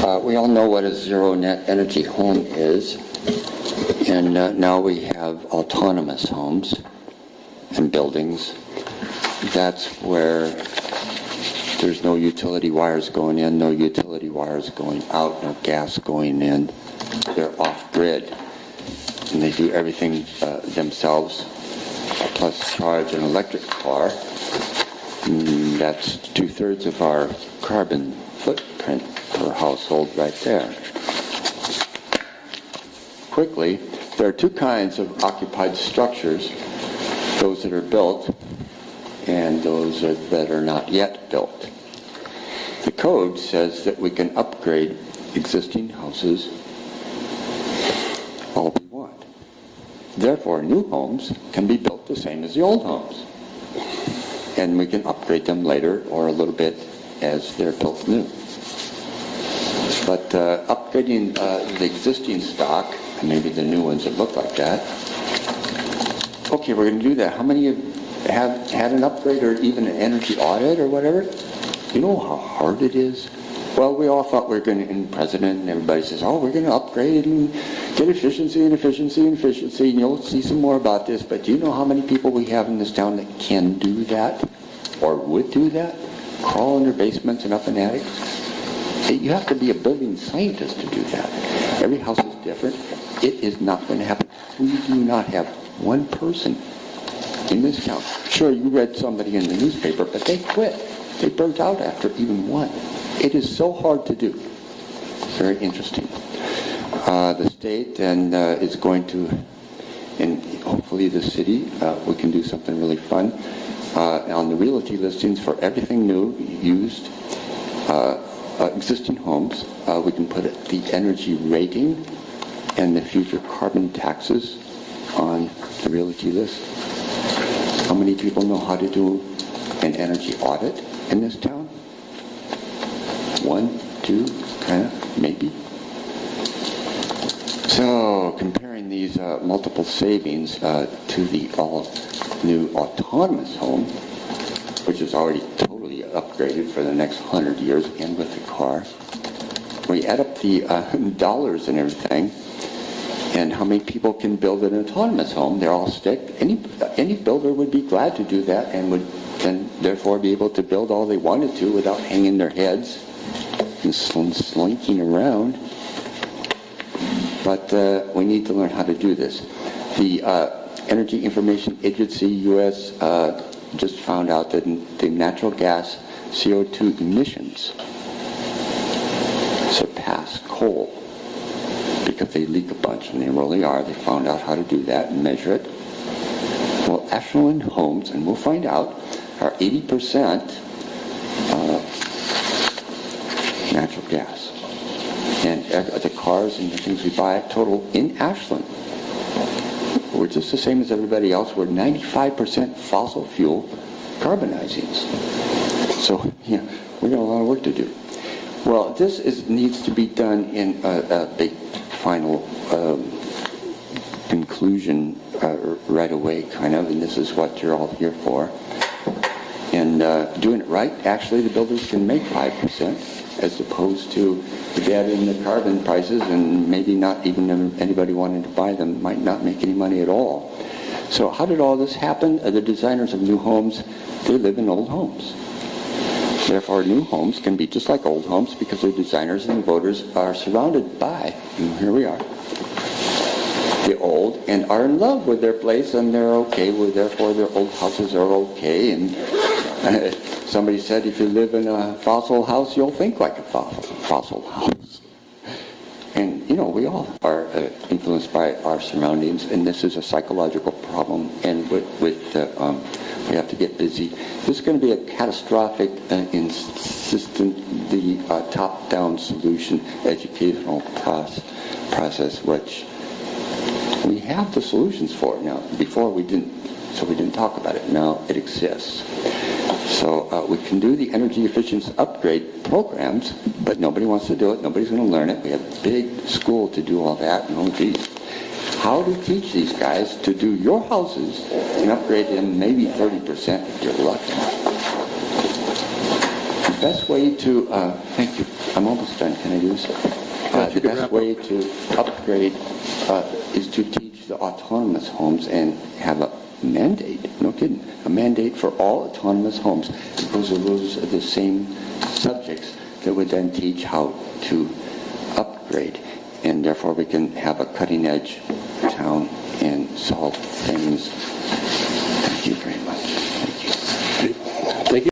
We all know what a zero net energy home is, and now we have autonomous homes and buildings. That's where there's no utility wires going in, no utility wires going out, no gas going in. They're off-grid, and they do everything themselves, plus charge an electric car. And that's 2/3 of our carbon footprint per household right there. Quickly, there are two kinds of occupied structures, those that are built and those that are not yet built. The code says that we can upgrade existing houses all we want. Therefore, new homes can be built the same as the old homes. And we can upgrade them later or a little bit as they're built new. But upgrading the existing stock, and maybe the new ones that look like that, okay, we're going to do that. How many have had an upgrade or even an energy audit or whatever? You know how hard it is? Well, we all thought we were going to, and the president and everybody says, oh, we're going to upgrade and get efficiency and efficiency and efficiency, and you'll see some more about this, but do you know how many people we have in this town that can do that or would do that? Crawl in their basements and up in attics? You have to be a building scientist to do that. Every house is different. It is not going to happen. We do not have one person in this town. Sure, you read somebody in the newspaper, but they quit. They burnt out after even one. It is so hard to do. Very interesting. The state and is going to, and hopefully the city, we can do something really fun. On the realty listings for everything new, used, existing homes, we can put the energy rating and the future carbon taxes on the realty list. How many people know how to do an energy audit in this town? One, two, kind of, maybe. So, comparing these multiple savings to the all-new autonomous home, which is already totally upgraded for the next 100 years and with the car, we add up the dollars and everything, and how many people can build an autonomous home. They're all stick. Any builder would be glad to do that and would then therefore be able to build all they wanted to without hanging their heads and slinking around. But we need to learn how to do this. The Energy Information Agency, U.S., just found out that the natural gas CO2 emissions surpass coal because they leak a bunch, and they really are. They found out how to do that and measure it. Well, affluent homes, and we'll find out, are 80% natural gas. And the cars and the things we buy total in Ashland, we're just the same as everybody else. We're 95% fossil fuel carbonizings. So, yeah, we got a lot of work to do. Well, this needs to be done in a big final conclusion right away, kind of, and this is what you're all here for. And doing it right, actually, the builders can make 5%, as opposed to if you add in the carbon prices and maybe not even anybody wanting to buy them might not make any money at all. So how did all this happen? The designers of new homes, they live in old homes. Therefore, new homes can be just like old homes because their designers and voters are surrounded by, and here we are, the old, and are in love with their place, and they're okay with, therefore their old houses are okay. And somebody said if you live in a fossil house, you'll think like a fossil house. And, you know, we all are influenced by our surroundings, and this is a psychological problem, and we have to get busy. This is going to be a catastrophic, insistent, top-down solution educational process, which we have the solutions for it now. Before we didn't, so we didn't talk about it. Now it exists. So we can do the energy efficiency upgrade programs, but nobody wants to do it. Nobody's going to learn it. We have a big school to do all that. And oh, geez, how to teach these guys to do your houses and upgrade them maybe 30% if you're lucky. The best way to, thank you. I'm almost done. Can I do this? The best way to upgrade is to teach the autonomous homes and have a mandate, no kidding, a mandate for all autonomous homes, because those are the same subjects that would then teach how to upgrade. And therefore we can have a cutting-edge town and solve things. Thank you very much.